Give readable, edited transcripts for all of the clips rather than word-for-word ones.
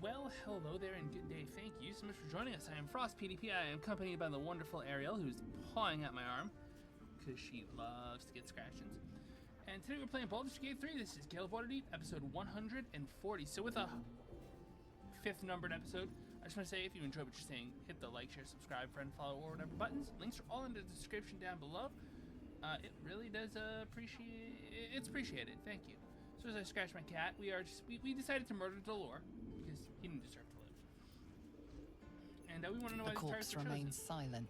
Well, hello there and good day. Thank you so much for joining us. I am FrostPDP. I am accompanied by the wonderful Ariel, who's pawing at my arm because she loves to get scratchings. And today we're playing Baldur's Gate 3. This is Gale of Waterdeep, episode 140. So with a fifth numbered episode, I just want to say if you enjoy what you're seeing, hit the like, share, subscribe, friend, follow, or whatever buttons. Links are all in the description down below. It really does it's appreciated. Thank you. So as I scratch my cat, we decided to murder Dolor because he didn't deserve to live. And we want to know why the corpse remains silent.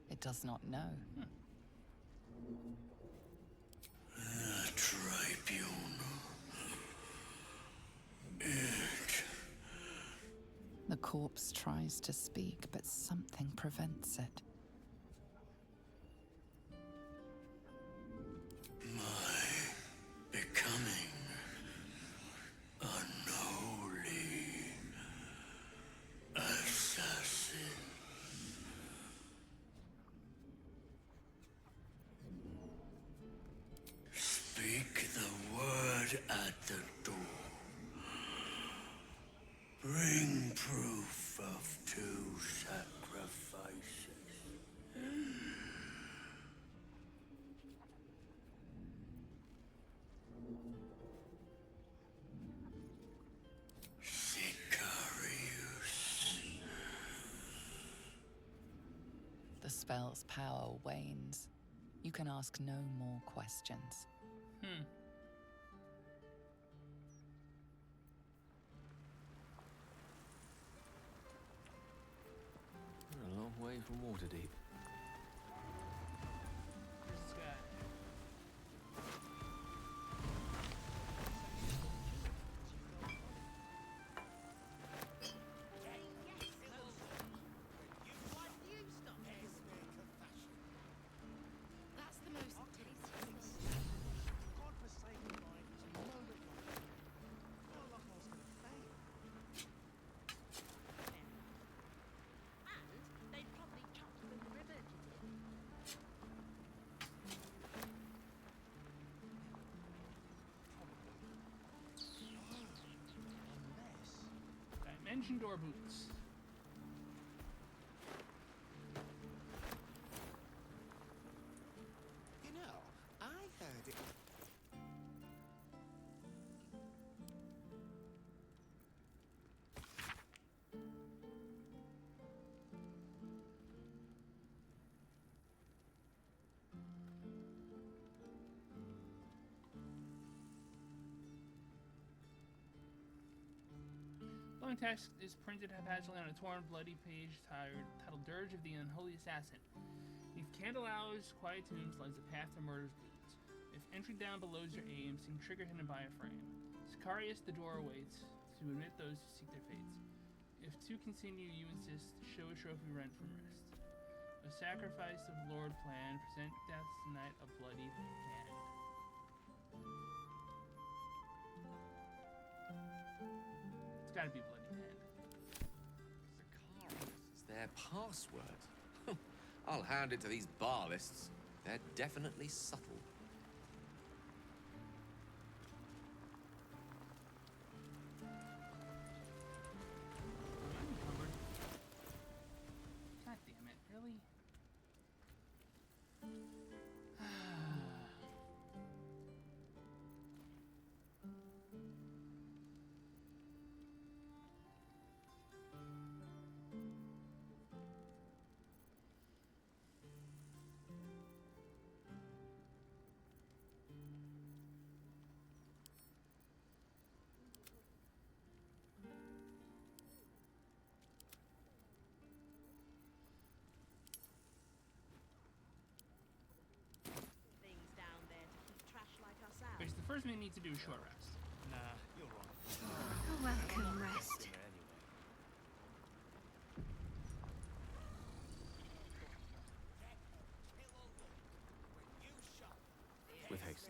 It does not know. Tribunal. It. The corpse tries to speak, but something prevents it. My becoming unholy assassin. Speak the word at the door. Bring proof of 2 sacrifices. Sicarius. The spell's power wanes. You can ask no more questions. Hmm. We're a long way from Waterdeep. Here's this guy. That's the most tasty. God-forsaken life is a moment long. Felt like I was going to fail. And they'd probably chucked them in the river. Unless... Dimension door boots. You know, I heard it... Following text is printed haphazardly on a torn, bloody page titled Dirge of the Unholy Assassin. Beneath candle hours, quiet tombs lies a path to murder's boots. If entry down belows your aim, seem trigger hidden by a frame. Sicarius, the door awaits to admit those who seek their fates. If to continue you insist, show a trophy rent from wrist. A sacrifice of Lord plan, present death's night a bloody hand. It's gotta be bloody hand. Sicarius is their password. I'll hand it to these bar lists. They're definitely subtle. God damn it, really? Things down there to keep trash like us out. Okay, so the first thing we need to do is short rest. Nah, you're right. A welcome rest. Anyway. With haste.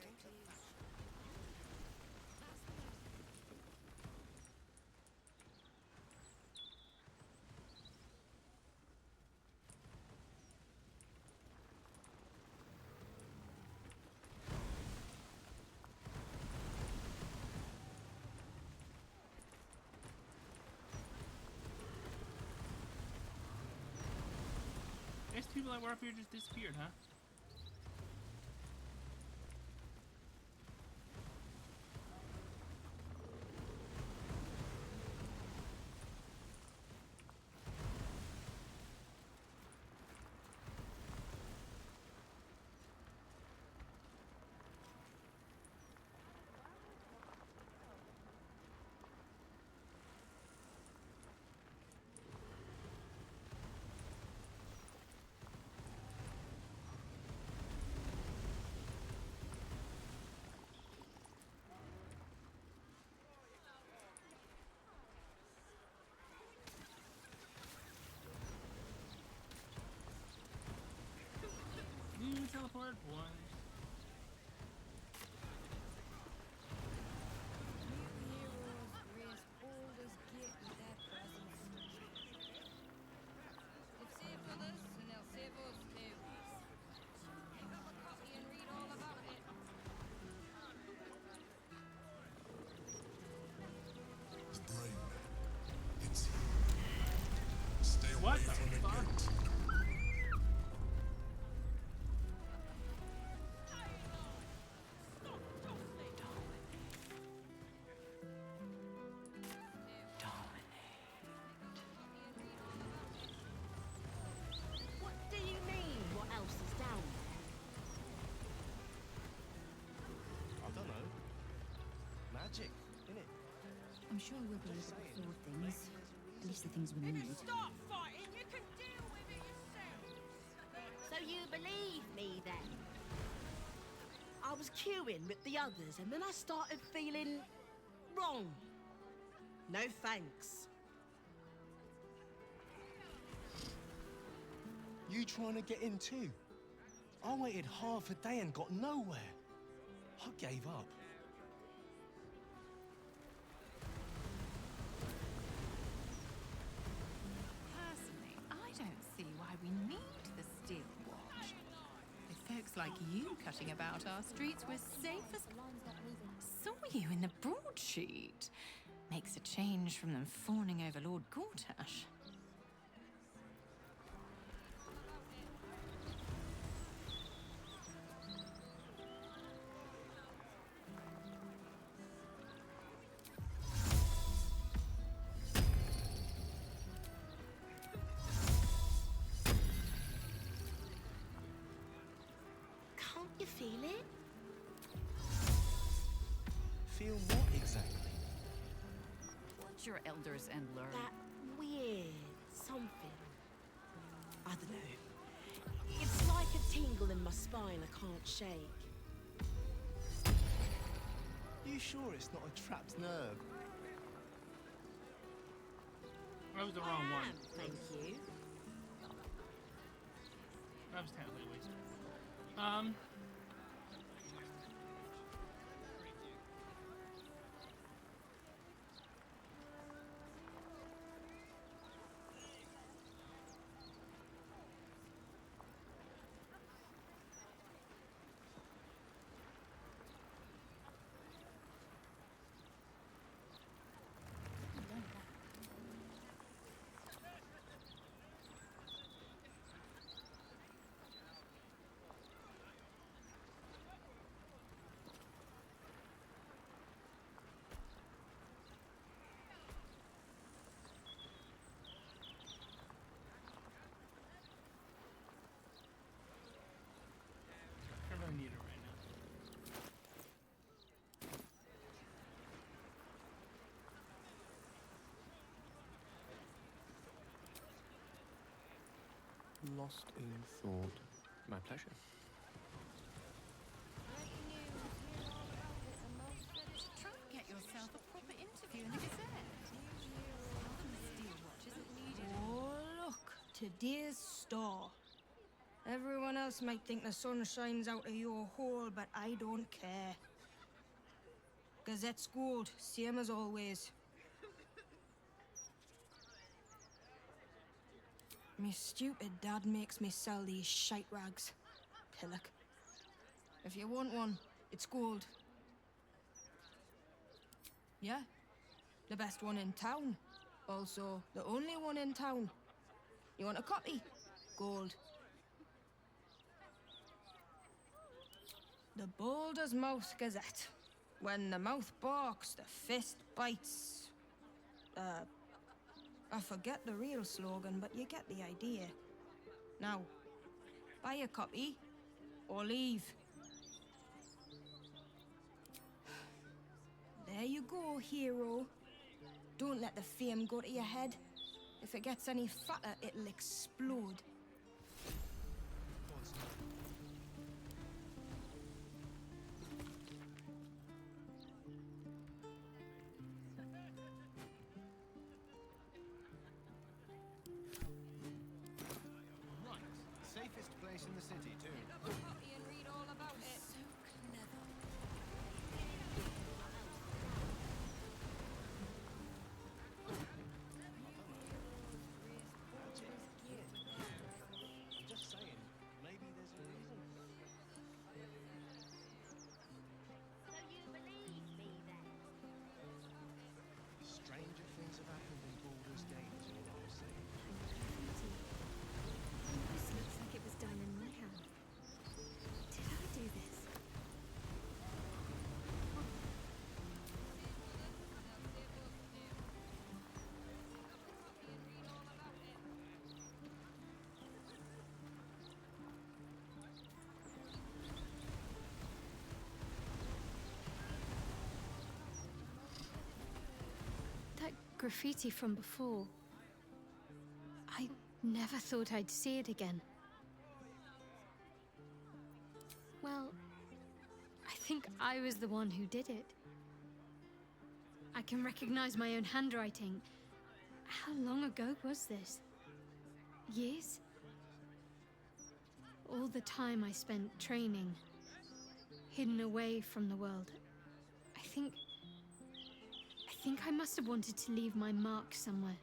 that were up here just disappeared, huh? You teleport one. The brain. It's here. Stay away What the from the fuck? gate. What do you mean? What else is down there? I don't know. Magic, innit? I'm sure we'll be able to afford things. At least the things we need. Stop fighting! You can deal with it yourself! So you believe me then? I was queuing with the others and then I started feeling wrong. No thanks. You trying to get in too? I waited half a day and got nowhere. I gave up. Personally, I don't see why we need the Steel Watch. With folks like you cutting about our streets, we're safe as... Saw you in the broadsheet. Makes a change from them fawning over Lord Gortash. Can't you feel it? Feel what exactly? What's your elders and learn? That weird something. I don't know. It's like a tingle in my spine I can't shake. You sure it's not a trapped nerve? That was the wrong I one. am, thank you. That was technically a waste. I really need it right now. Lost in thought. My pleasure. Try and get yourself a proper interview in the Gazette. The Steel Watch isn't needed. Oh, look, today's star. Everyone else might think the sun shines out of your hole, but I don't care. Gazette's gold, same as always. Me stupid dad makes me sell these shite rags. Pillock. If you want one, it's gold. Yeah, the best one in town. Also, the only one in town. You want a copy? Gold. The Baldur's Mouth Gazette. When the mouth barks, the fist bites. I forget the real slogan, but you get the idea. Now, buy a copy, or leave. There you go, hero. Don't let the fame go to your head. If it gets any fatter, it'll explode. Safest place in the city, too. And read all about it. So clever. I'm just saying, maybe there's a reason. So you believe me then? Stranger things have happened in Baldur's Gate, is all I'm saying. This looks like it was done in my hand. Did I do this? That graffiti from before. I never thought I'd see it again. Well, I think I was the one who did it. I can recognize my own handwriting. How long ago was this? Years? All the time I spent training, hidden away from the world. I think I must have wanted to leave my mark somewhere.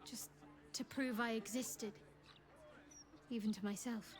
Just to prove I existed. Even to myself.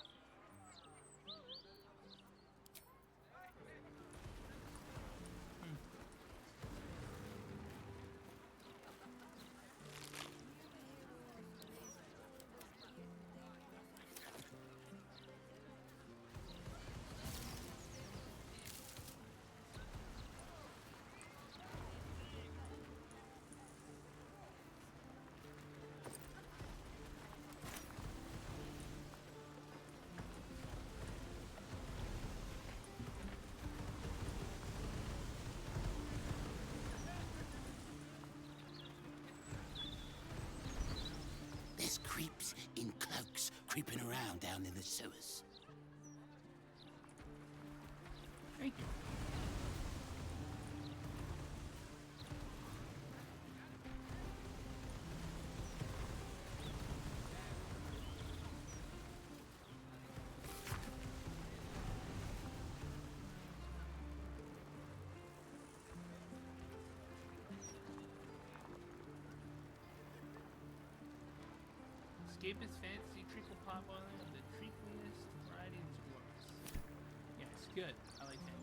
There's creeps in cloaks creeping around down in the sewers. Thank you. Escapist fantasy treacle pot boiling of the treacliest variety of dwarves. Yes, good. I like that.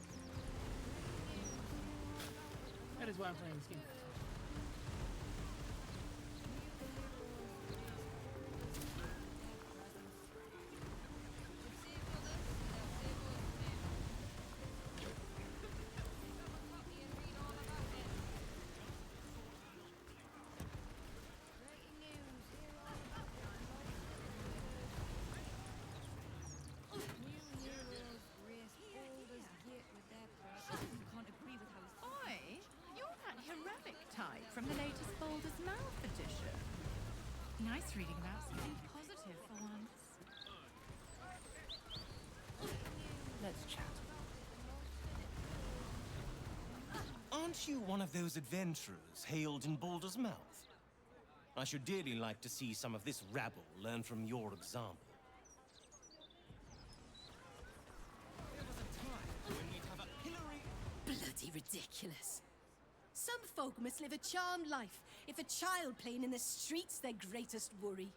That is why I'm playing this game. Oi, you're that heroic type from the latest Baldur's Mouth edition. Nice reading about something positive for once. Let's chat. Aren't you one of those adventurers hailed in Baldur's Mouth? I should dearly like to see some of this rabble learn from your example. There was a time when we'd have a pillory... Bloody ridiculous. Some folk must live a charmed life if a child playing in the street's their greatest worry.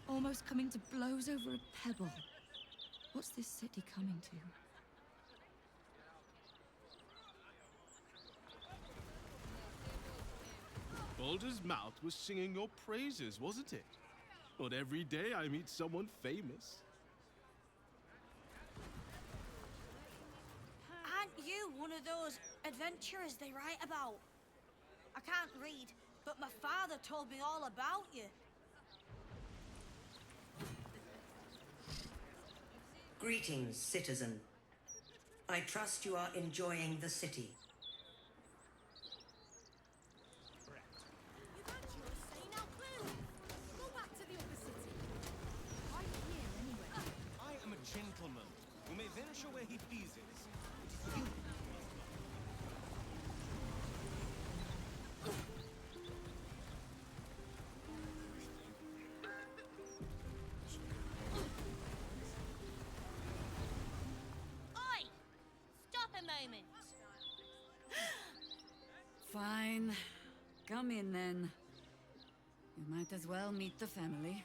Almost coming to blows over a pebble. What's this city coming to? Baldur's Mouth was singing your praises, wasn't it? But every day I meet someone famous. Aren't you one of those adventurers they write about? I can't read, but my father told me all about you. Greetings, citizen. I trust you are enjoying the city. I am a gentleman who may venture where he pleases. It is you. Oi! Stop a moment. Fine. Come in then. You might as well meet the family.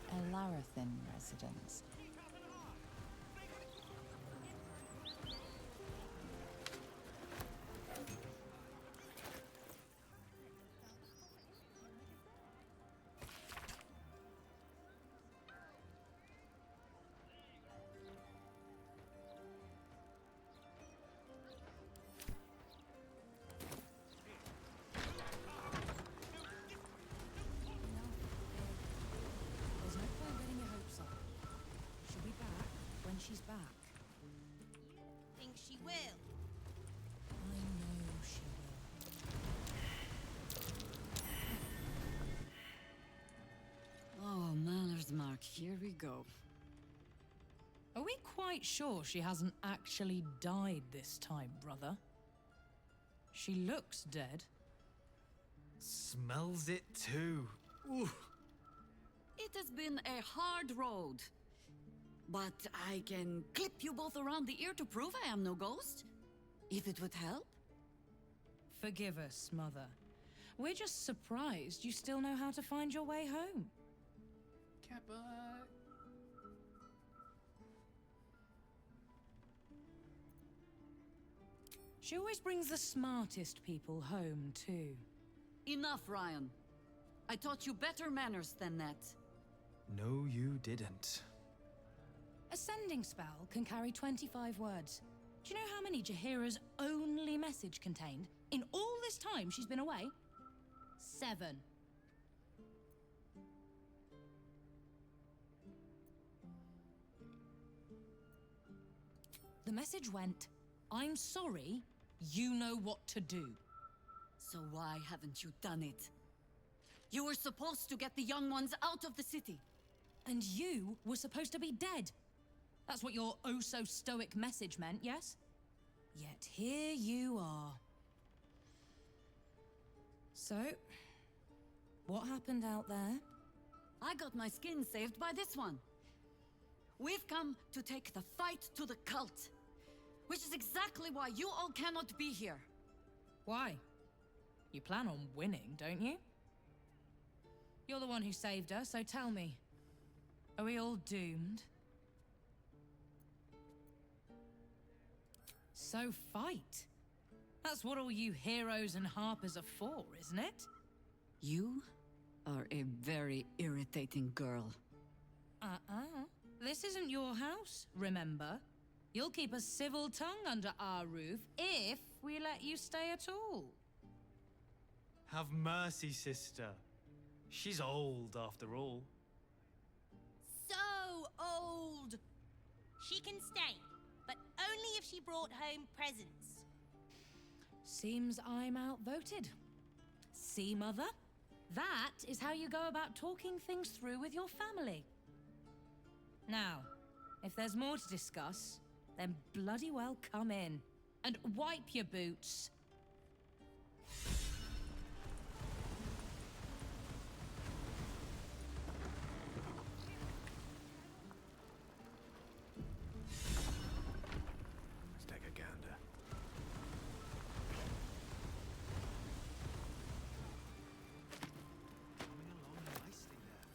A Larathin residence. There's no point getting your hopes up. She'll be back when she's back. Think she will? I know she will. Oh, Maller's Mark, here we go. Are we quite sure she hasn't actually died this time, brother? She looks dead. Smells it too. Ooh. It has been a hard road. But I can clip you both around the ear to prove I am no ghost. If it would help. Forgive us, Mother. We're just surprised you still know how to find your way home. Kappa. She always brings the smartest people home, too. Enough, Ryan. I taught you better manners than that. No, you didn't. Ascending spell can carry 25 words. Do you know how many Jaheira's only message contained in all this time she's been away? 7. The message went, "I'm sorry, you know what to do." So why haven't you done it? You were supposed to get the young ones out of the city. And you were supposed to be dead. That's what your oh-so-stoic message meant, yes? Yet here you are. So, what happened out there? I got my skin saved by this one. We've come to take the fight to the cult. Which is exactly why you all cannot be here. Why? You plan on winning, don't you? You're the one who saved us, so tell me. Are we all doomed? So fight. That's what all you heroes and harpers are for, isn't it? You are a very irritating girl. This isn't your house, remember? You'll keep a civil tongue under our roof if we let you stay at all. Have mercy, sister. She's old, after all. So old. She can stay, but only if she brought home presents. Seems I'm outvoted. See, Mother? That is how you go about talking things through with your family. Now, if there's more to discuss, then bloody well come in. And wipe your boots. Let's take a gander. Coming along nicely there.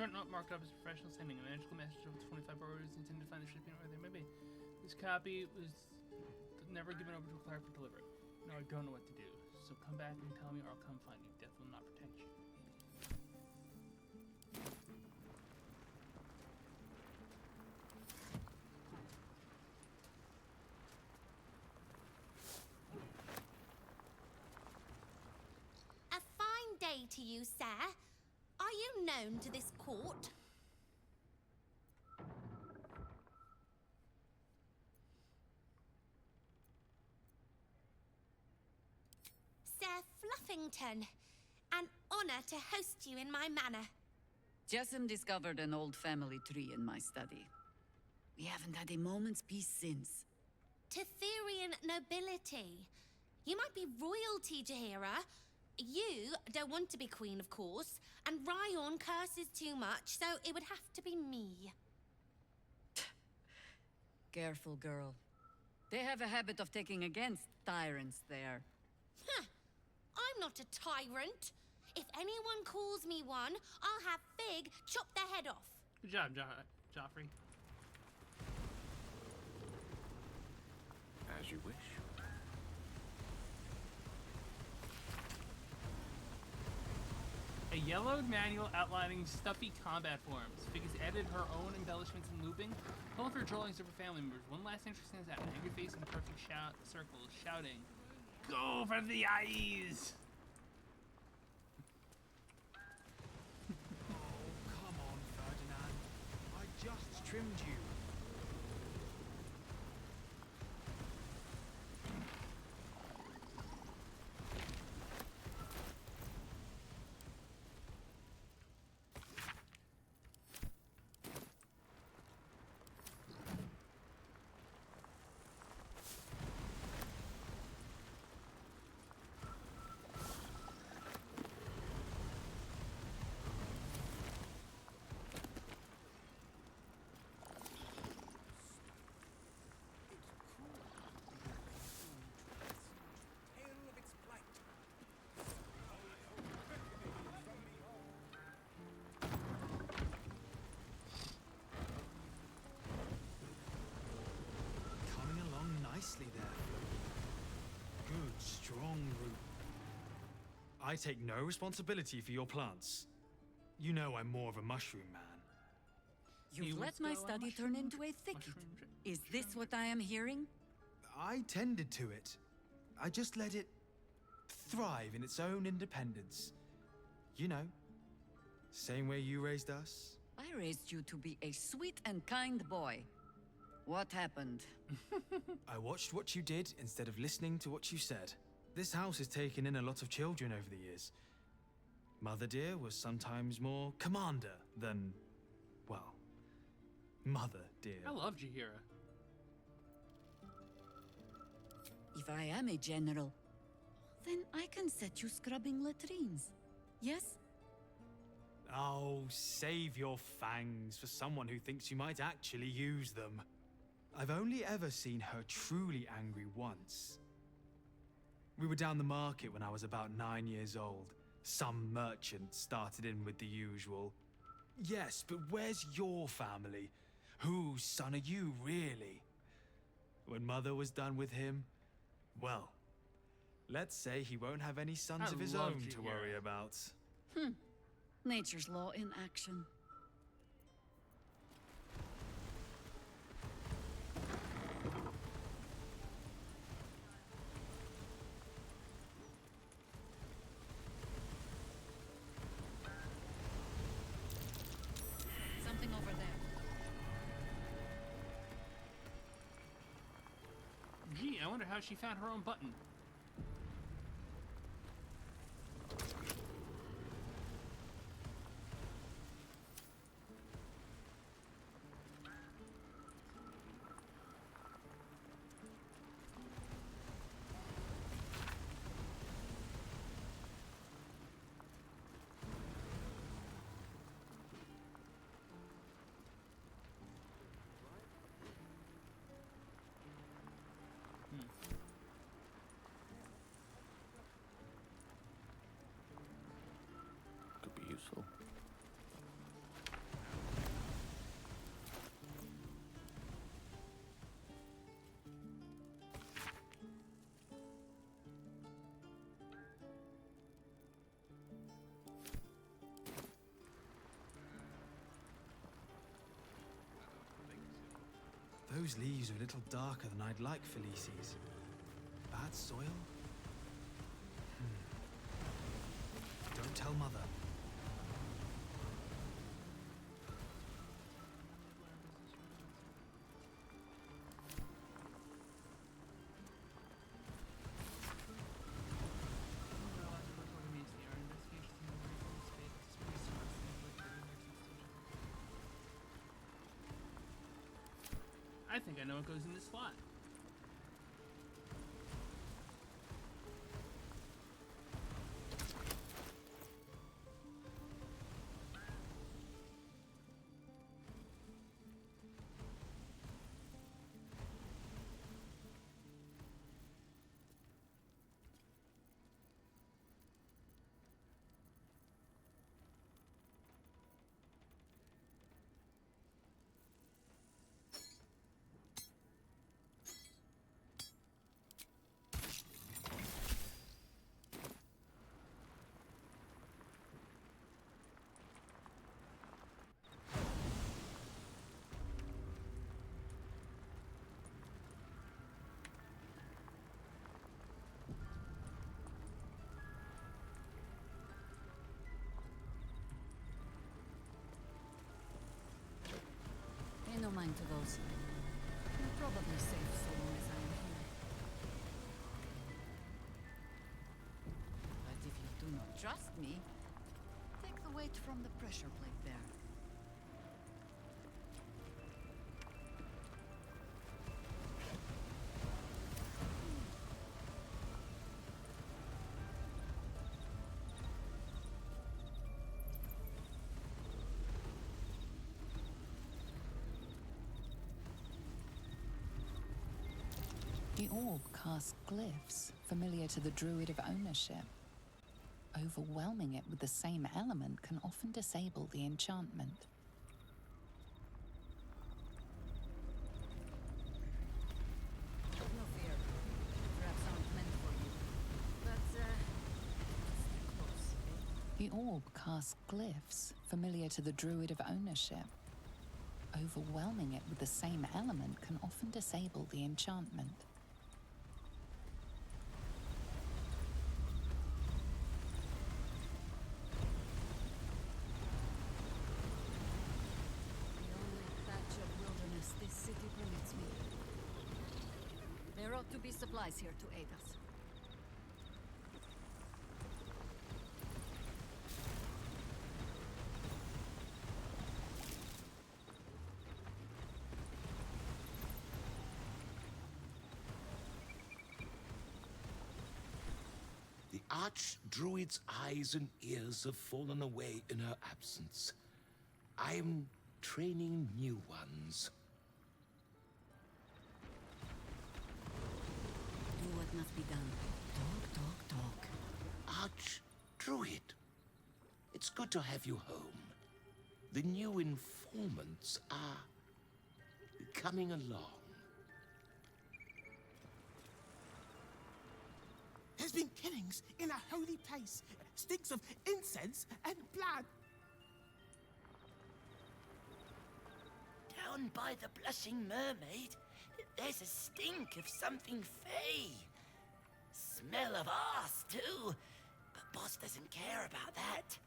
Current note marked up as professional, sending a magical message of 25 orders intended to find the shipping or there may be. This copy was never given over to a clerk for delivery. No, I don't know what to do. So come back and tell me or I'll come find you. Death will not protect you. A fine day to you, sir. Are you known to this court? Sir Fluffington, an honor to host you in my manor. Jessamine discovered an old family tree in my study. We haven't had a moment's peace since. Tetherian nobility. You might be royalty, Jaheira. You don't want to be queen, of course, and Ryon curses too much, so it would have to be me. Careful, girl. They have a habit of taking against tyrants there. Huh. I'm not a tyrant. If anyone calls me one, I'll have Fig chop their head off. Good job, Joffrey. As you wish. A yellowed manual outlining stuffy combat forms. Fig has added her own embellishments and looping. Full of her drawings of her family members. One last entry stands out. An angry face in a perfect circle, shouting, "Go for the eyes!" Come on, Ferdinand. I just trimmed you. Nicely there. Good, strong root. I take no responsibility for your plants. You know I'm more of a mushroom man. You've let my study turn into a thicket. Is this what I am hearing? I tended to it. I just let it thrive in its own independence. You know, same way you raised us. I raised you to be a sweet and kind boy. What happened? I watched what you did instead of listening to what you said. This house has taken in a lot of children over the years. Mother dear was sometimes more commander than, well, mother dear. I love Jaheira. If I am a general, then I can set you scrubbing latrines. Yes? Oh, save your fangs for someone who thinks you might actually use them. I've only ever seen her truly angry once. We were down the market when I was about 9 years old. Some merchant started in with the usual. Yes, but where's your family? Whose son are you, really? When Mother was done with him, well, let's say he won't have any sons of his own to worry about. Nature's law in action. Something over there. Gee, I wonder how she found her own button. Those leaves are a little darker than I'd like, Felices. Bad soil? Don't tell Mother. I think I know what goes in this slot. Pay no mind to those. You're probably safe so long as I am here. But if you do not trust me, take the weight from the pressure plate there. The orb casts glyphs familiar to the druid of ownership. Overwhelming it with the same element can often disable the enchantment. No fear. Perhaps aren't meant for you. But, stay close, eh? The orb casts glyphs familiar to the druid of ownership. Overwhelming it with the same element can often disable the enchantment. This city permits me. There ought to be supplies here to aid us. The Archdruid's eyes and ears have fallen away in her absence. I am training new ones. Do what must be done. Talk. Archdruid, it's good to have you home. The new informants are coming along. There's been killings in a holy place. Stinks of incense and blood. Down by the Blushing Mermaid, there's a stink of something fey. Smell of arse, too. But boss doesn't care about that.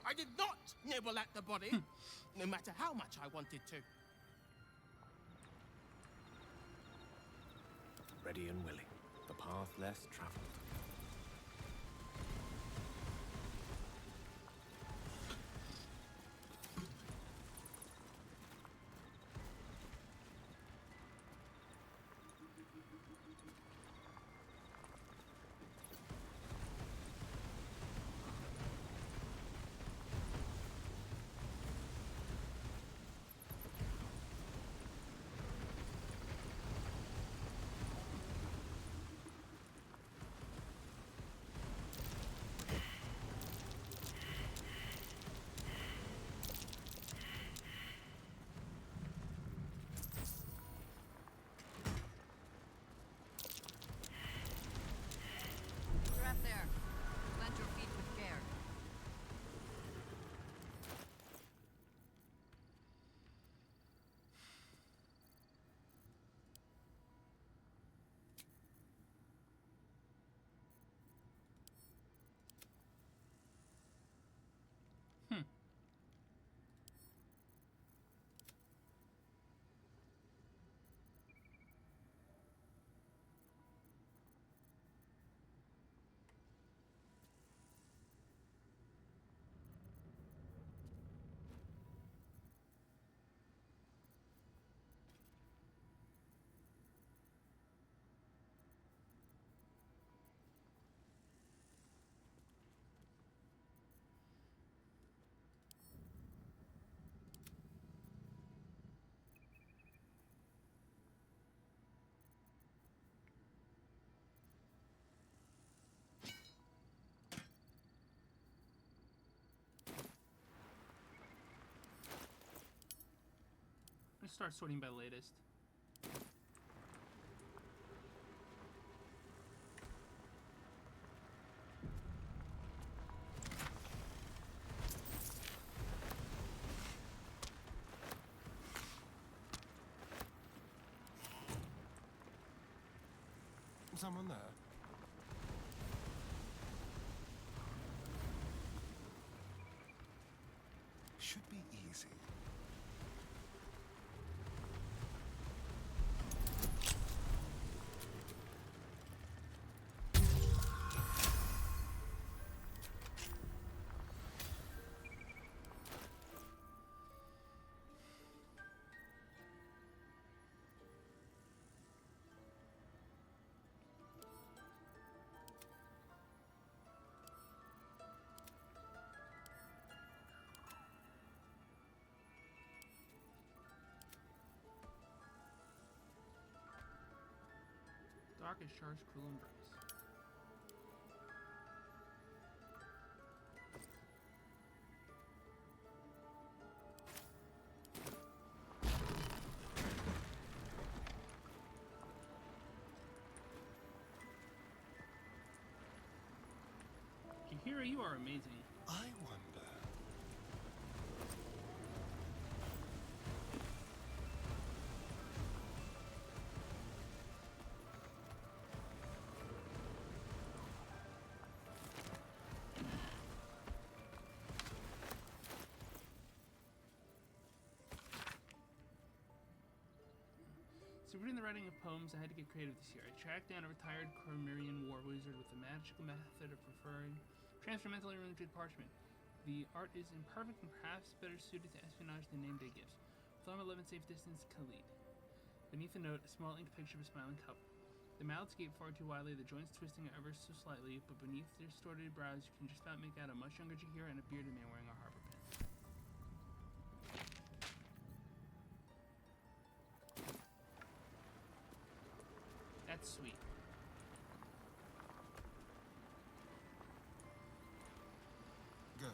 I did not nibble at the body, no matter how much I wanted to. Ready and willing. The path less traveled. start sorting by latest. Someone there? Should be easy. Dark is charged, cruel embrace. Jaheira, you are amazing. I wonder. So reading the writing of poems, I had to get creative this year. I tracked down a retired Cormyrian war wizard with the magical method of transfer mentally limited parchment. The art is imperfect and perhaps better suited to espionage than name day gifts. Thumb 11 safe distance, Khalid. Beneath the note, a small ink picture of a smiling couple. The mouths gape far too widely, the joints twisting ever so slightly, but beneath their distorted brows, you can just about make out a much younger Jaheira and a bearded man wearing a harbor pin. That's sweet. Go.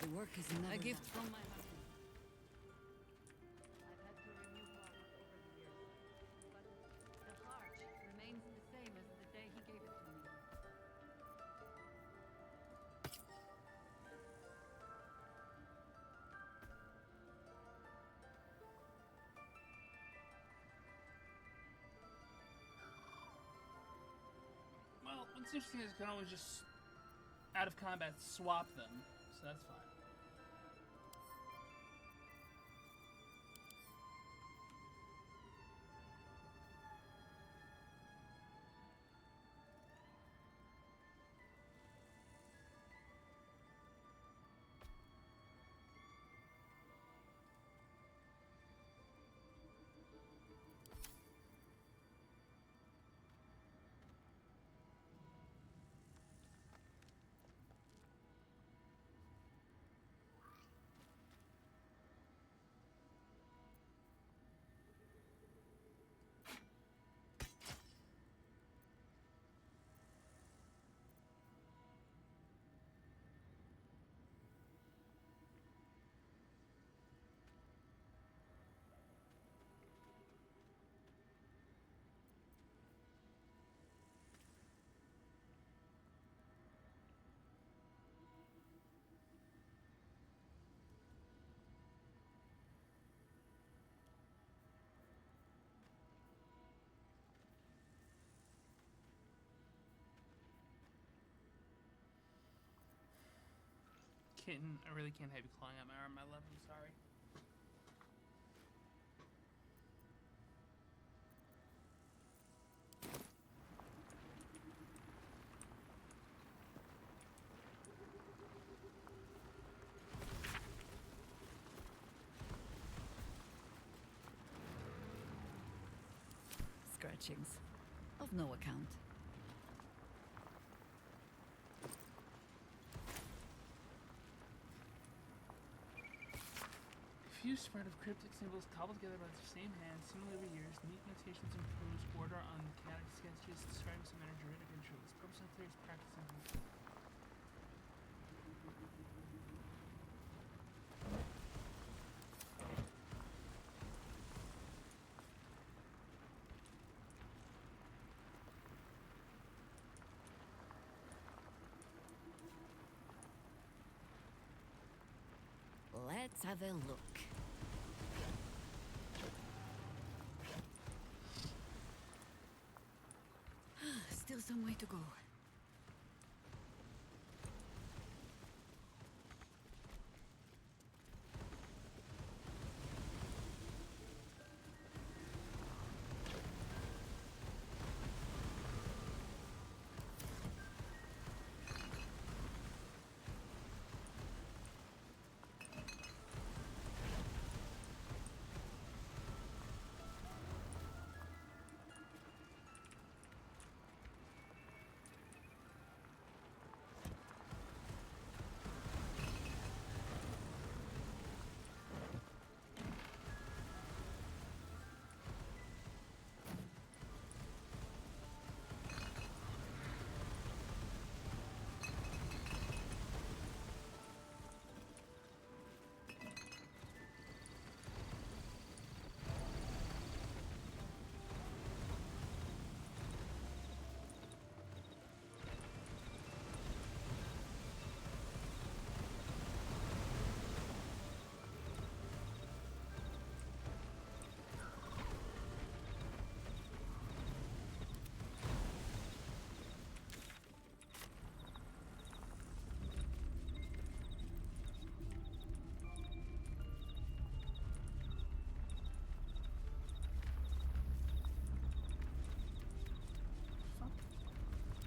The work is never a gift from my husband. I've had to renew part over the years, but the heart remains the same as the day he gave it to me. Well, what's interesting is you can always just, out of combat, swap them, so that's fine. kitten. I really can't have you clawing at my arm, my love. I'm sorry. Scratchings. Of no account. A few spread of cryptic symbols cobbled together by the same hand, similarly over years, neat notations impose order on mechanic sketches describing some energetic rituals. Purpose unclear is practicing. Let's have a look. Still some way to go.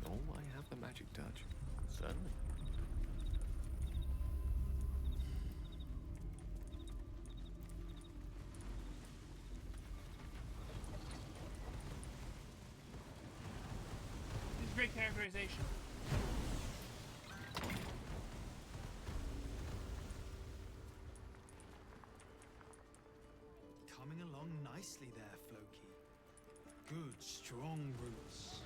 Oh, I have the magic touch. Certainly. It's great characterization. Coming along nicely there, Floki. Good, strong roots.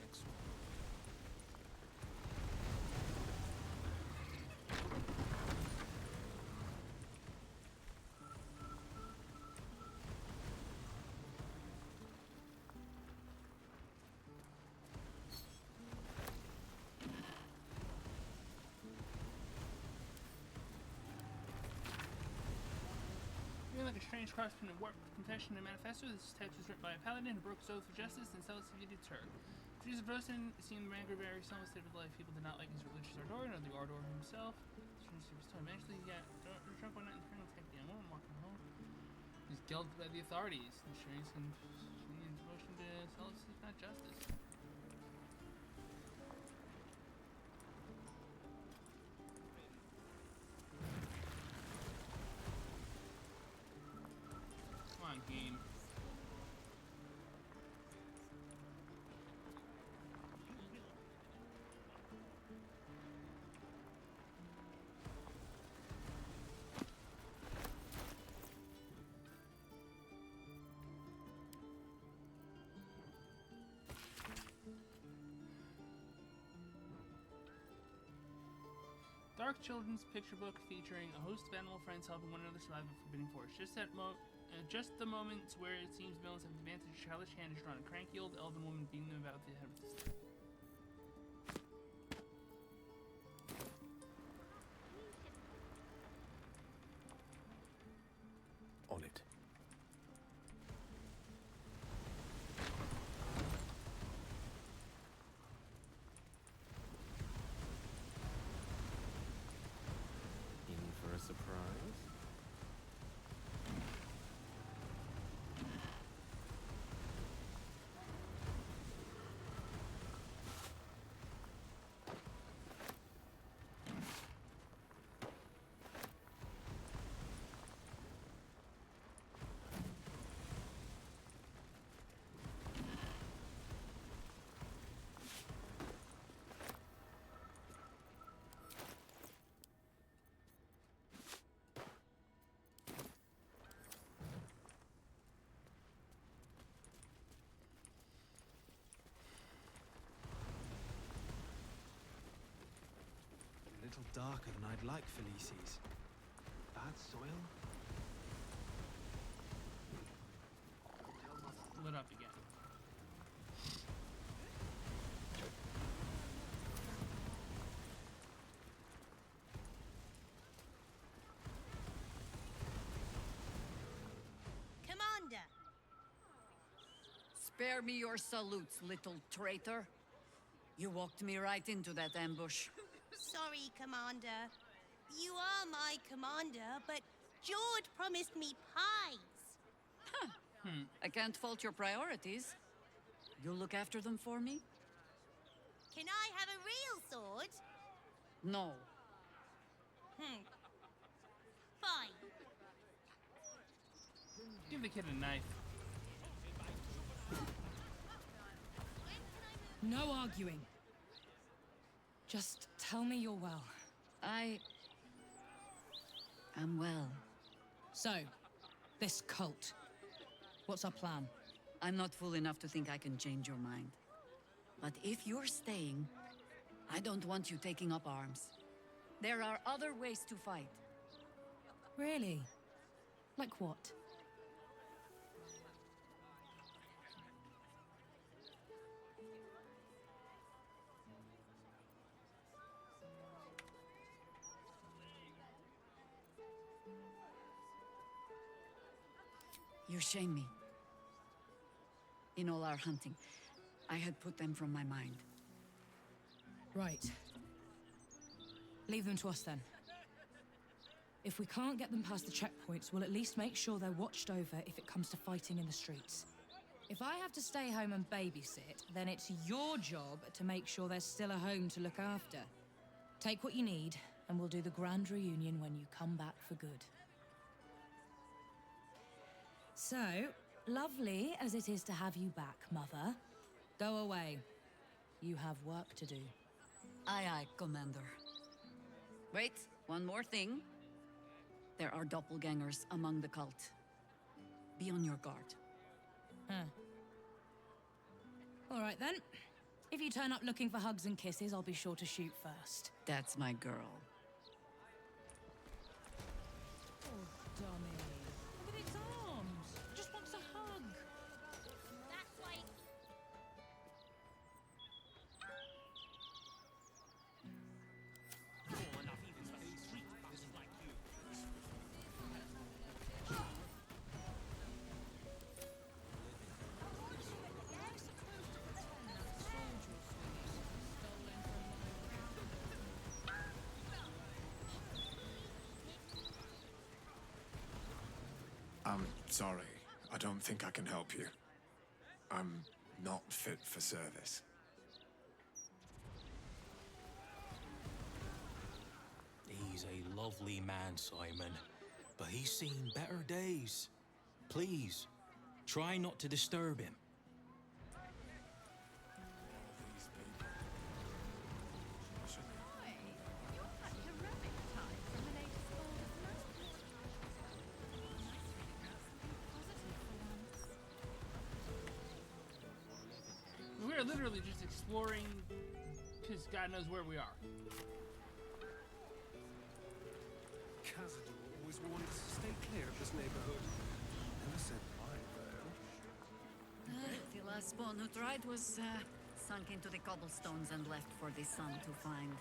Next one. Feeling like a strange cross between a warped confession and manifesto, this text was written by a paladin who broke his oath of justice and self to be deterred. Jesus of Rosen seemed the rank of very self state of life. People did not like his religious ardor, nor the ardor himself. Strange to his tone. Eventually, he got drunk one night and turned attack the young woman walking home. He's guilted by the authorities, ensuring his devotion to self is not justice. Come on, game. Dark children's picture book featuring a host of animal friends helping one another survive a forbidden forest. Just the moments where it seems villains have advantage, a childish hand is drawn a cranky old elven woman beating them about the head with a stick. On it. little darker than I'd like, Felices. Bad soil? Lit up again. Commander! Spare me your salutes, little traitor. You walked me right into that ambush. Sorry, Commander. You are my commander, but George promised me pies. I can't fault your priorities. You'll look after them for me? Can I have a real sword? No. Fine. Give the kid a knife. No arguing. Just tell me you're well. I am well. So, this cult. What's our plan? I'm not fool enough to think I can change your mind. But if you're staying, I don't want you taking up arms. There are other ways to fight. Really? Like what? You shame me. In all our hunting, I had put them from my mind. Right. Leave them to us then. If we can't get them past the checkpoints, we'll at least make sure they're watched over if it comes to fighting in the streets. If I have to stay home and babysit, then it's your job to make sure there's still a home to look after. Take what you need, and we'll do the grand reunion when you come back for good. So, lovely as it is to have you back, Mother, go away. You have work to do. Aye, aye, Commander. Wait, one more thing. There are doppelgangers among the cult. Be on your guard. All right then. If you turn up looking for hugs and kisses, I'll be sure to shoot first. That's my girl. Oh, dummy. Look at its arms. It just wants a hug. That's why. I'm sorry. I don't think I can help you. I'm not fit for service. He's a lovely man, Simon, but he's seen better days. Please, try not to disturb him. We're literally just exploring, because God knows where we are. Cazador always warned us to stay clear of this neighborhood. Never said why, though. The last spawn who tried was sunk into the cobblestones and left for the sun to find.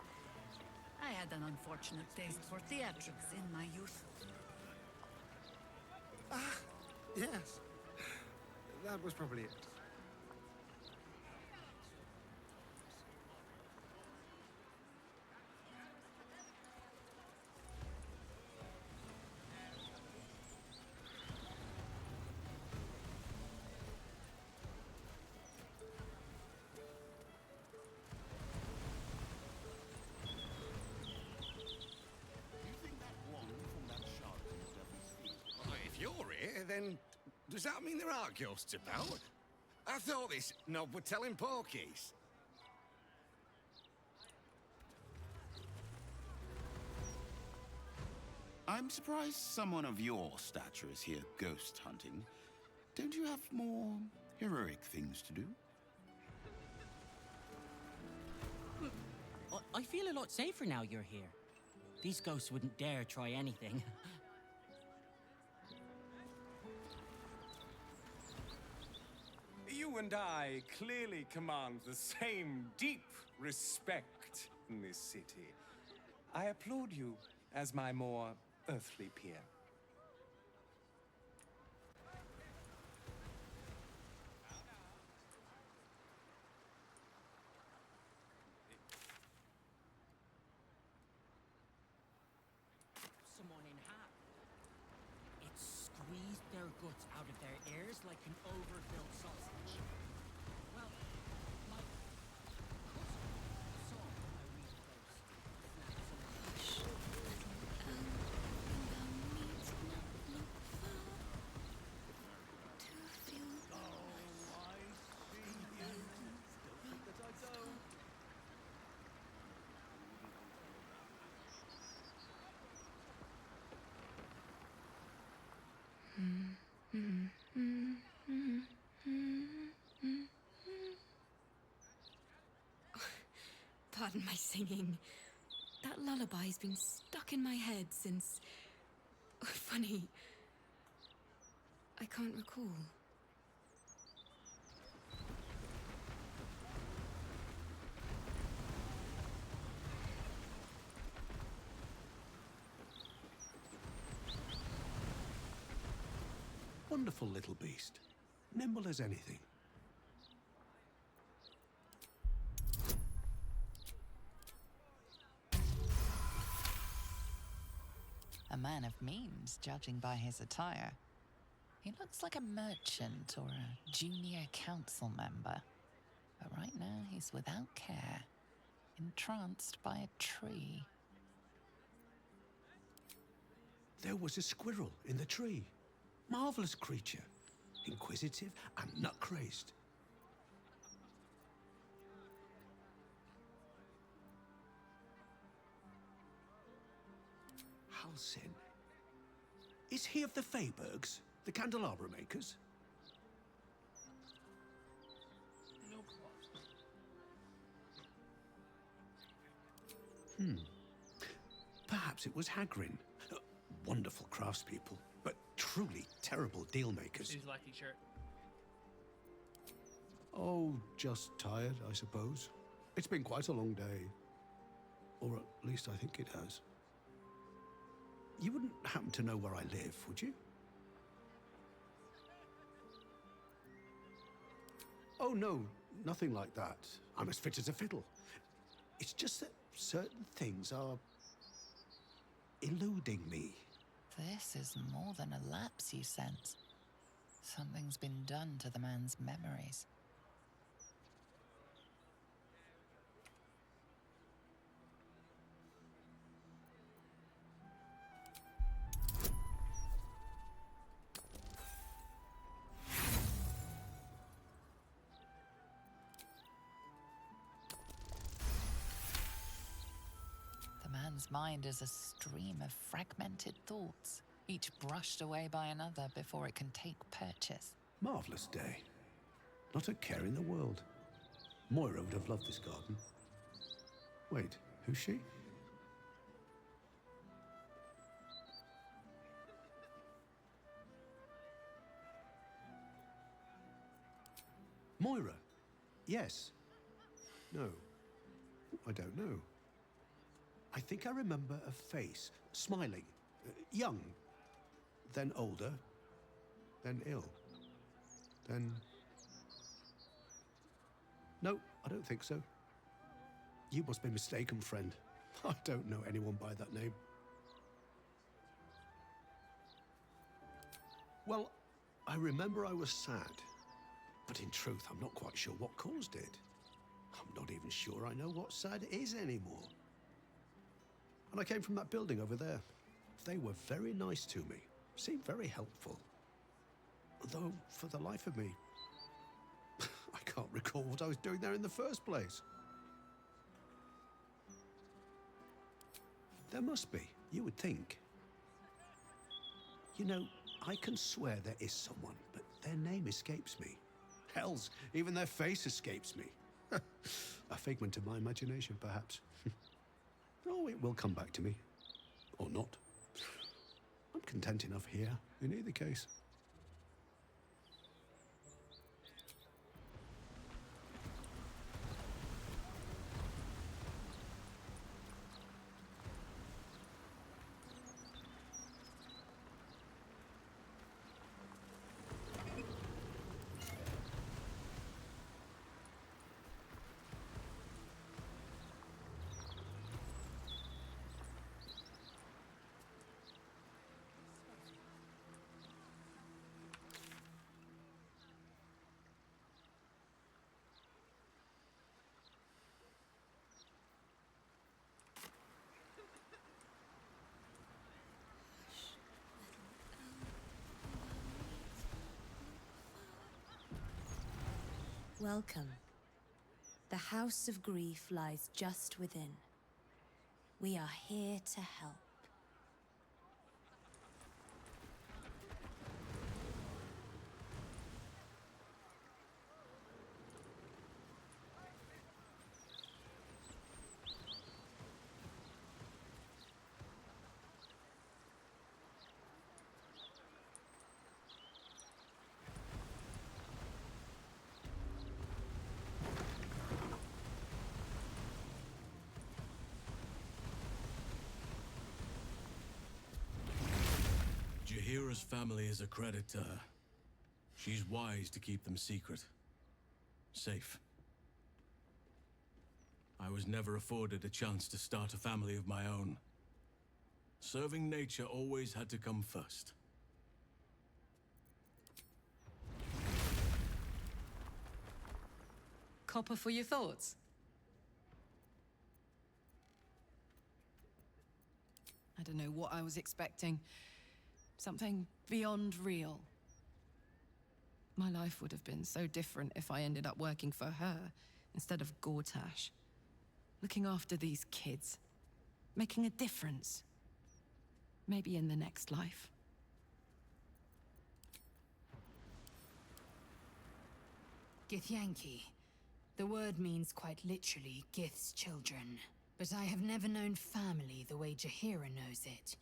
I had an unfortunate taste for theatrics in my youth. Ah, yes. That was probably it. If you're here, then does that mean there are ghosts about? I thought this knob were telling porkies. I'm surprised someone of your stature is here ghost hunting. Don't you have more heroic things to do? I feel a lot safer now you're here. These ghosts wouldn't dare try anything. You and I clearly command the same deep respect in this city. I applaud you as my more earthly peer. Someone in hat. It squeezed their guts out of their ears like an overfilled sausage. Well, my cousin saw a real ghost. Pardon my singing. That lullaby's been stuck in my head since... Oh, funny. I can't recall. Wonderful little beast. Nimble as anything. A man of means, judging by his attire. He looks like a merchant or a junior council member. But right now he's without care, entranced by a tree. There was a squirrel in the tree. Marvelous creature. Inquisitive and nut-crazed. Halsin. Is he of the Feybergs, the candelabra makers? No clue. Perhaps it was Hagrin. Wonderful craftspeople, but truly terrible deal makers. His lucky shirt. Oh, just tired, I suppose. It's been quite a long day. Or at least I think it has. You wouldn't happen to know where I live, would you? Oh, no, nothing like that. I'm as fit as a fiddle. It's just that certain things are eluding me. This is more than a lapse, you sense. Something's been done to the man's memories. His mind is a stream of fragmented thoughts, each brushed away by another before it can take purchase. Marvelous day. Not a care in the world. Moira would have loved this garden. Wait, who's she? Moira? Yes. No. I don't know. I think I remember a face, smiling, young, then older, then ill, then... No, I don't think so. You must be mistaken, friend. I don't know anyone by that name. Well, I remember I was sad, but in truth, I'm not quite sure what caused it. I'm not even sure I know what sad is anymore. And I came from that building over there. They were very nice to me, seemed very helpful. Though, for the life of me, I can't recall what I was doing there in the first place. There must be, you would think. You know, I can swear there is someone, but their name escapes me. Hells, even their face escapes me. A figment of my imagination, perhaps. Oh, it will come back to me. content enough here, in either case. Welcome. The House of Grief lies just within. We are here to help. Jaheira's family is a credit to her. She's wise to keep them secret. Safe. I was never afforded a chance to start a family of my own. Serving nature always had to come first. Copper for your thoughts? I don't know what I was expecting. Something beyond real. My life would have been so different if I ended up working for her instead of Gortash. Looking after these kids. Making a difference. Maybe in the next life. Githyanki. The word means quite literally Gith's children. But I have never known family the way Jaheira knows it.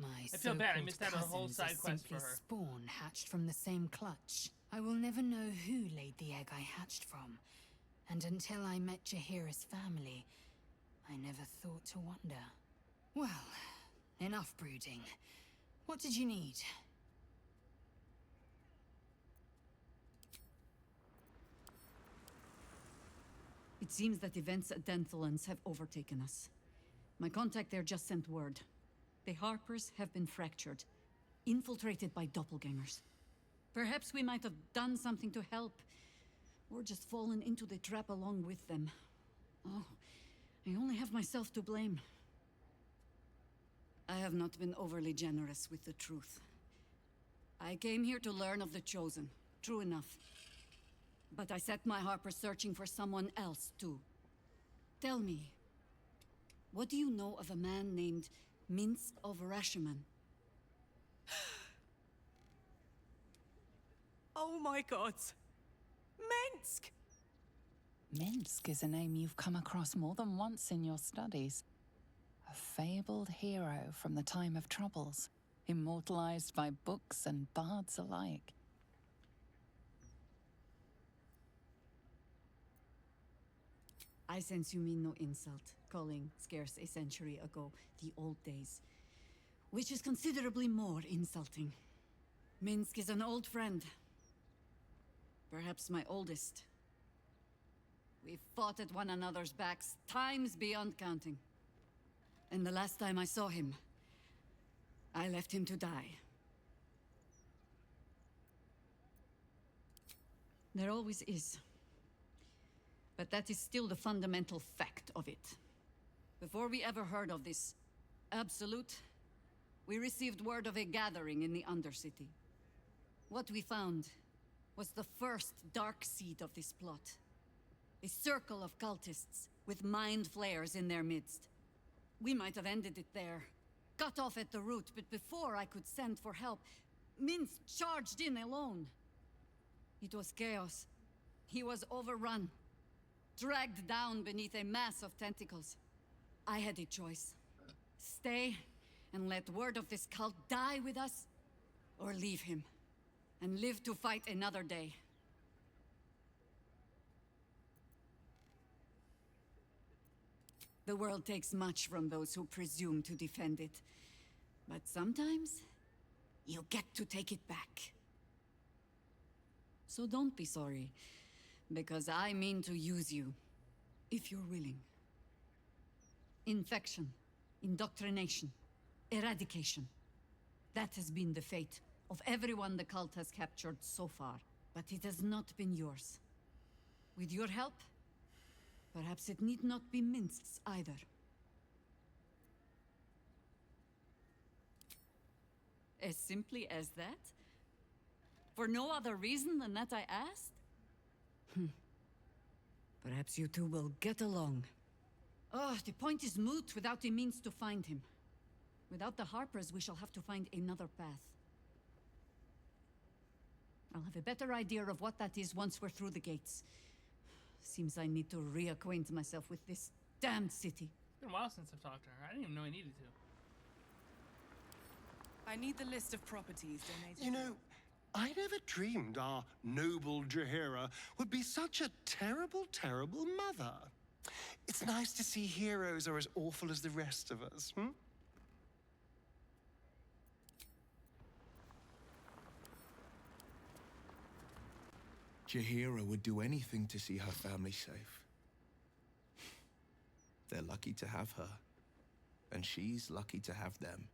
My I feel bad. I so-called missed out on a whole cousins are side quest for simply her. spawn hatched from the same clutch. I will never know who laid the egg I hatched from. And until I met Jaheira's family, I never thought to wonder. Well, enough brooding. What did you need? It seems that events at Denthalans have overtaken us. My contact there just sent word. The Harpers have been fractured, infiltrated by doppelgangers. Perhaps we might have done something to help, or just fallen into the trap along with them. Oh, I only have myself to blame. I have not been overly generous with the truth. I came here to learn of the Chosen, true enough. But I set my Harper searching for someone else, too. Tell me, what do you know of a man named Minsk of Rashiman? Oh my god! Minsk! Minsk is a name you've come across more than once in your studies. A fabled hero from the time of Troubles, immortalized by books and bards alike. I sense you mean no insult, calling scarce a century ago the old days. Which is considerably more insulting. Minsk is an old friend. Perhaps my oldest. We've fought at one another's backs times beyond counting. And the last time I saw him, I left him to die. There always is. But that is still the fundamental fact of it. Before we ever heard of this Absolute, we received word of a gathering in the Undercity. What we found was the first dark seed of this plot. A circle of cultists with mind flayers in their midst. We might have ended it there, cut off at the root, but before I could send for help, Minsk charged in alone. It was chaos. He was overrun. Dragged down beneath a mass of tentacles. I had a choice. Stay and let word of this cult die with us, or leave him and live to fight another day. The world takes much from those who presume to defend it. But sometimes, you get to take it back. So don't be sorry, because I mean to use you, if you're willing. Infection, indoctrination, eradication. That has been the fate of everyone the cult has captured so far, but it has not been yours. With your help, perhaps it need not be minced either. As simply as that? For no other reason than that I asked? Perhaps you two will get along. Oh, the point is moot without the means to find him. Without the Harpers, we shall have to find another path. I'll have a better idea of what that is once we're through the gates. Seems I need to reacquaint myself with this damned city. It's been a while since I've talked to her. I didn't even know I needed to. I need the list of properties donated. You know, I never dreamed our noble Jaheira would be such a terrible, terrible mother. It's nice to see heroes are as awful as the rest of us, hmm? Jaheira would do anything to see her family safe. They're lucky to have her, and she's lucky to have them.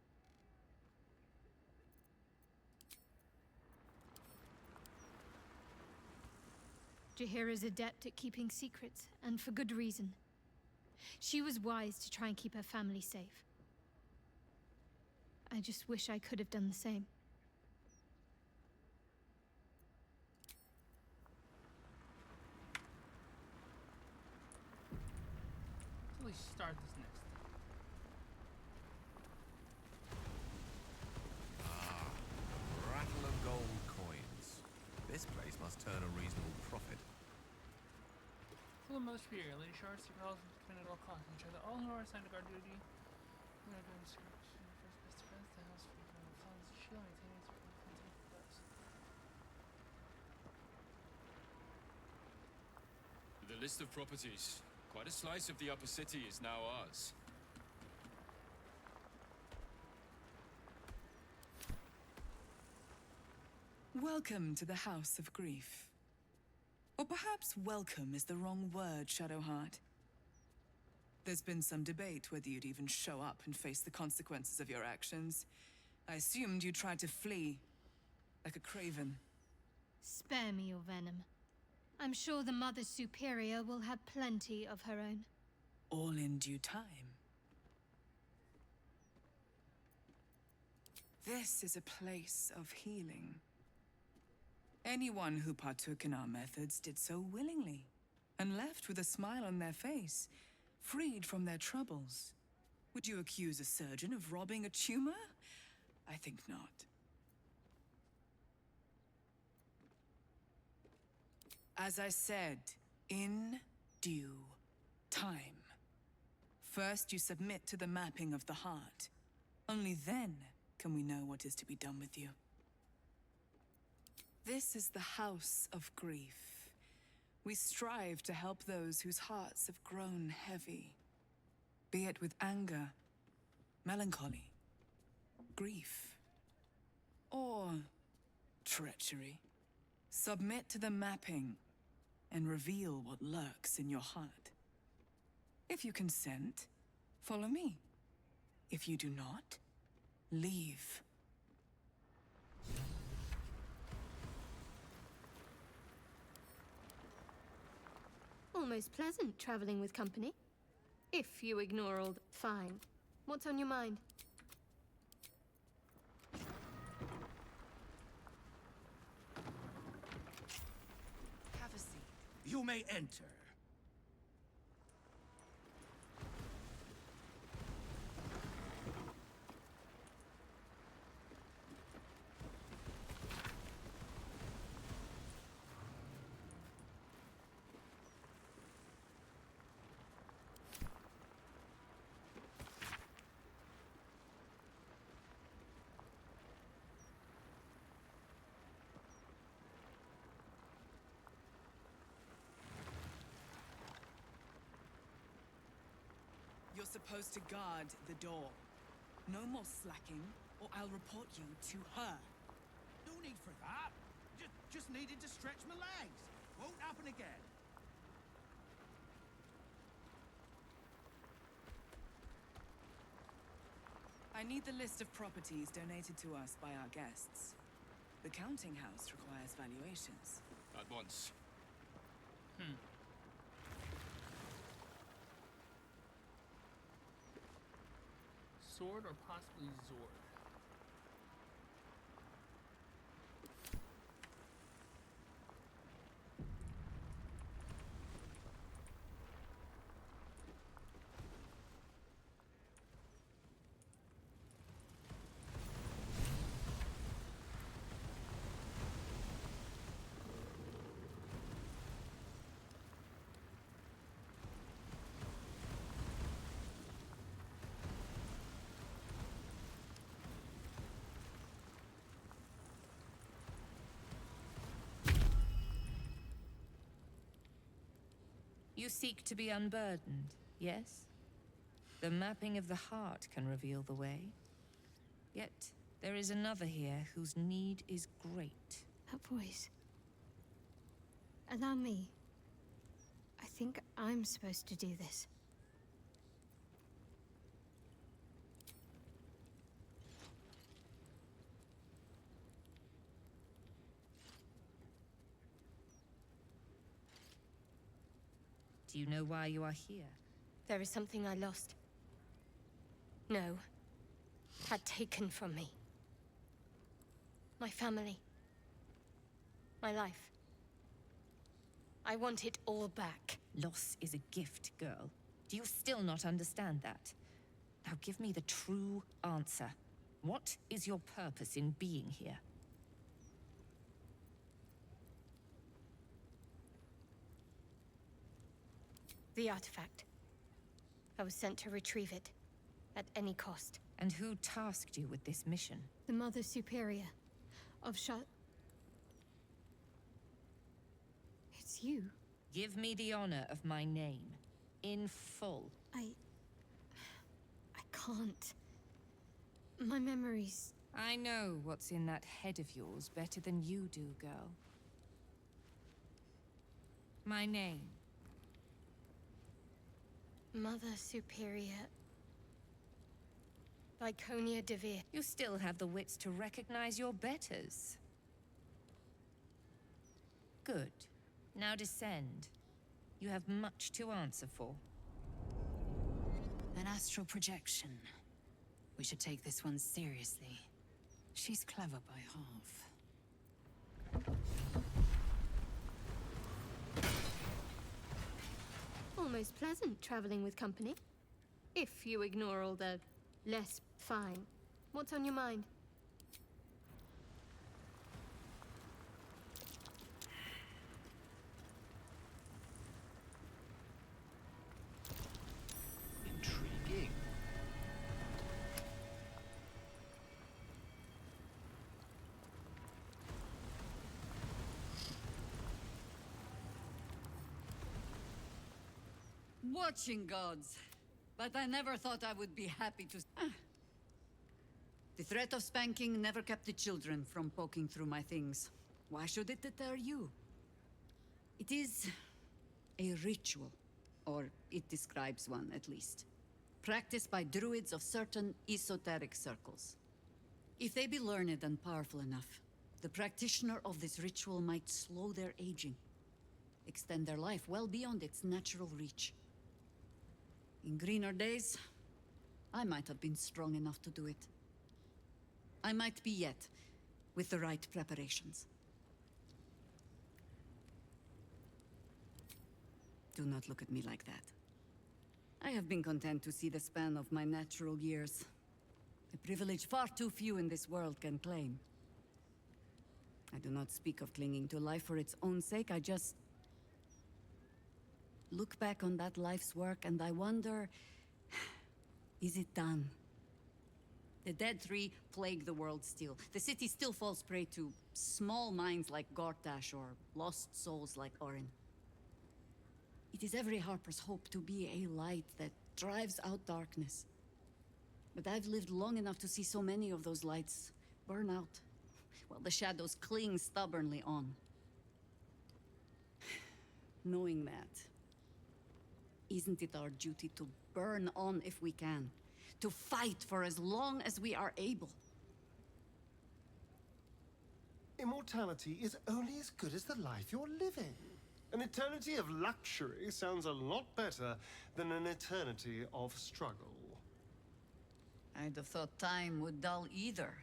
Jaheira's adept at keeping secrets, and for good reason. She was wise to try and keep her family safe. I just wish I could have done the same. Let's at least start this next. Ah, rattle of gold coins. This place must turn a reasonable profit. For the most for your Lady Shard, secret halls command at all costs. Ensure that all who are assigned to guard duty, who are doing secret first best defense, the house for the funds, shield, maintaining its those. The list of properties. Quite a slice of the upper city is now ours. Welcome to the House of Grief. Or perhaps welcome is the wrong word, Shadowheart. There's been some debate whether you'd even show up and face the consequences of your actions. I assumed you tried to flee, like a craven. Spare me your venom. I'm sure the Mother Superior will have plenty of her own. All in due time. This is a place of healing. Anyone who partook in our methods did so willingly, and left with a smile on their face, freed from their troubles. Would you accuse a surgeon of robbing a tumor? I think not. As I said, in due time. First, you submit to the mapping of the heart. Only then can we know what is to be done with you. This is the House of Grief. We strive to help those whose hearts have grown heavy, be it with anger, melancholy, grief, or treachery. Submit to the mapping and reveal what lurks in your heart. If you consent, follow me. If you do not, leave. Almost pleasant traveling with company. If you ignore all the... Fine. What's on your mind? Have a seat. You may enter. You're supposed to guard the door. No more slacking, or I'll report you to her. No need for that. Just needed to stretch my legs. Won't happen again. I need the list of properties donated to us by our guests. The counting house requires valuations. At once. Sword or possibly Zord? You seek to be unburdened, yes? The mapping of the heart can reveal the way. Yet, there is another here whose need is great. That voice. Allow me. I think I'm supposed to do this. Do you know why you are here? There is something I lost. No. Had taken from me. My family. My life. I want it all back. Loss is a gift, girl. Do you still not understand that? Now give me the true answer. What is your purpose in being here? The artifact. I was sent to retrieve it. At any cost. And who tasked you with this mission? The Mother Superior of It's you. Give me the honor of my name. In full. I can't. My memories... I know what's in that head of yours better than you do, girl. My name. Mother Superior... Lyconia Devere. You still have the wits to recognize your betters. Good. Now descend. You have much to answer for. An astral projection. We should take this one seriously. She's clever by half. Almost pleasant traveling with company. If you ignore all the less fine. What's on your mind? Intriguing. Watching gods. But I never thought I would be happy to... The threat of spanking never kept the children from poking through my things. Why should it deter you? It is a ritual, or it describes one at least. Practiced by druids of certain esoteric circles. If they be learned and powerful enough, the practitioner of this ritual might slow their aging, extend their life well beyond its natural reach. In greener days, I might have been strong enough to do it. I might be yet, with the right preparations. Do not look at me like that. I have been content to see the span of my natural years. A privilege far too few in this world can claim. I do not speak of clinging to life for its own sake, I just... look back on that life's work and I wonder... is it done? The Dead Three plague the world still. The city still falls prey to small minds like Gortash or lost souls like Orin. It is every harper's hope to be a light that drives out darkness. But I've lived long enough to see so many of those lights burn out, while the shadows cling stubbornly on. Knowing that, isn't it our duty to burn on if we can? To fight for as long as we are able? Immortality is only as good as the life you're living. An eternity of luxury sounds a lot better than an eternity of struggle. I'd have thought time would dull either.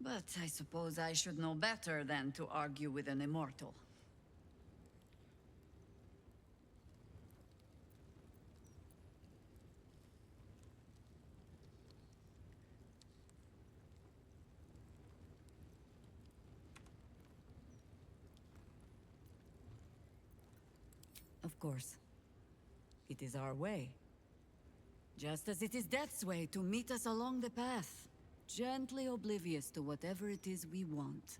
But I suppose I should know better than to argue with an immortal. Of course, it is our way. Just as it is Death's way to meet us along the path, gently oblivious to whatever it is we want.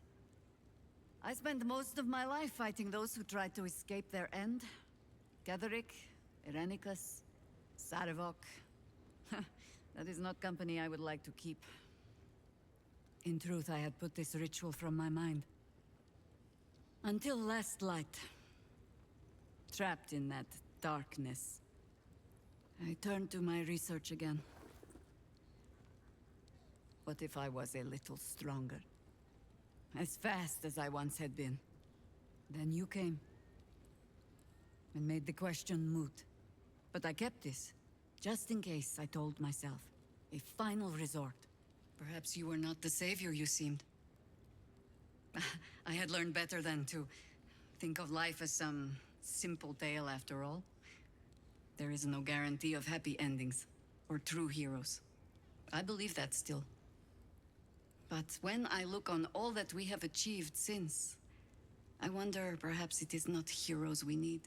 I spent most of my life fighting those who tried to escape their end. Ketheric, Irenicus, Sarevok. That is not company I would like to keep. In truth, I had put this ritual from my mind. Until last light. Trapped in that darkness, I turned to my research again. What if I was a little stronger? As fast as I once had been. Then you came. And made the question moot. But I kept this, just in case, I told myself. A final resort. Perhaps you were not the savior you seemed. I had learned better than to think of life as some simple tale after all. There is no guarantee of happy endings, or true heroes. I believe that still. But when I look on all that we have achieved since, I wonder perhaps it is not heroes we need.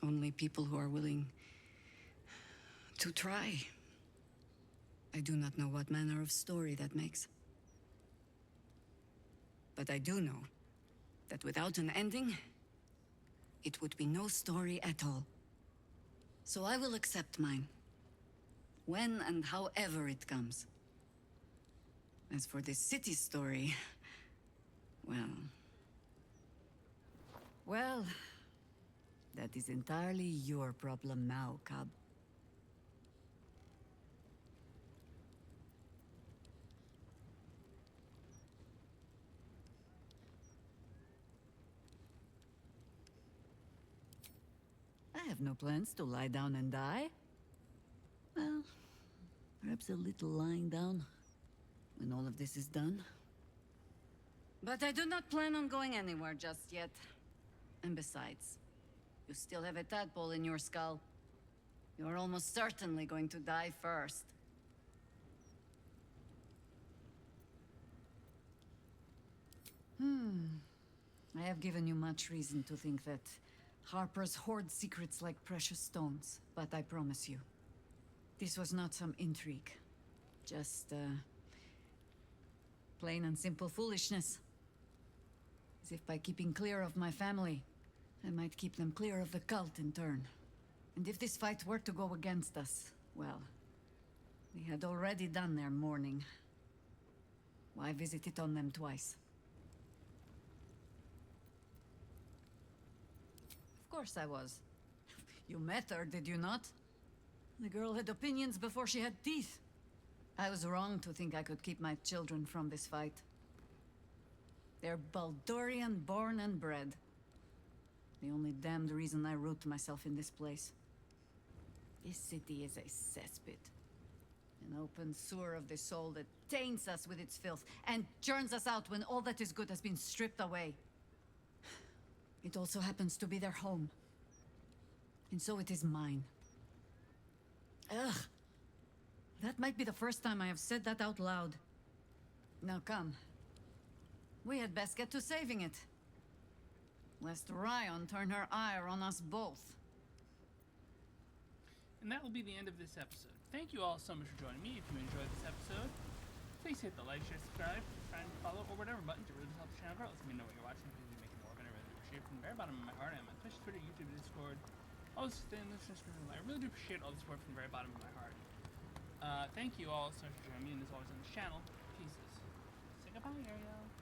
Only people who are willing to try. I do not know what manner of story that makes. But I do know that without an ending, it would be no story at all. So I will accept mine. When and however it comes. As for this city story, well, that is entirely your problem now, Cub. I have no plans to lie down and die. Well, perhaps a little lying down when all of this is done. But I do not plan on going anywhere just yet. And besides, you still have a tadpole in your skull. You are almost certainly going to die first. I have given you much reason to think that Harpers hoard secrets like precious stones, but I promise you, this was not some intrigue. Just, plain and simple foolishness. As if by keeping clear of my family, I might keep them clear of the cult in turn. And if this fight were to go against us, well, we had already done their mourning. Why visit it on them twice? Of course I was. You met her, did you not? The girl had opinions before she had teeth. I was wrong to think I could keep my children from this fight. They're Baldurian born and bred. The only damned reason I root myself in this place. This city is a cesspit. An open sewer of the soul that taints us with its filth and churns us out when all that is good has been stripped away. It also happens to be their home. And so it is mine. Ugh. That might be the first time I have said that out loud. Now come. We had best get to saving it. Lest Ryan turn her ire on us both. And that will be the end of this episode. Thank you all so much for joining me. If you enjoyed this episode, please hit the like, share, subscribe, friend, follow, or whatever button to really help the channel grow. Let me know what you're watching. Please make it more of it. I really appreciate it from the very bottom of my heart. I'm on Twitch, Twitter, YouTube, Discord, I really do appreciate all the support from the very bottom of my heart. Thank you all so much for joining me, and as always on this channel. Pieces. Say goodbye, Ariel.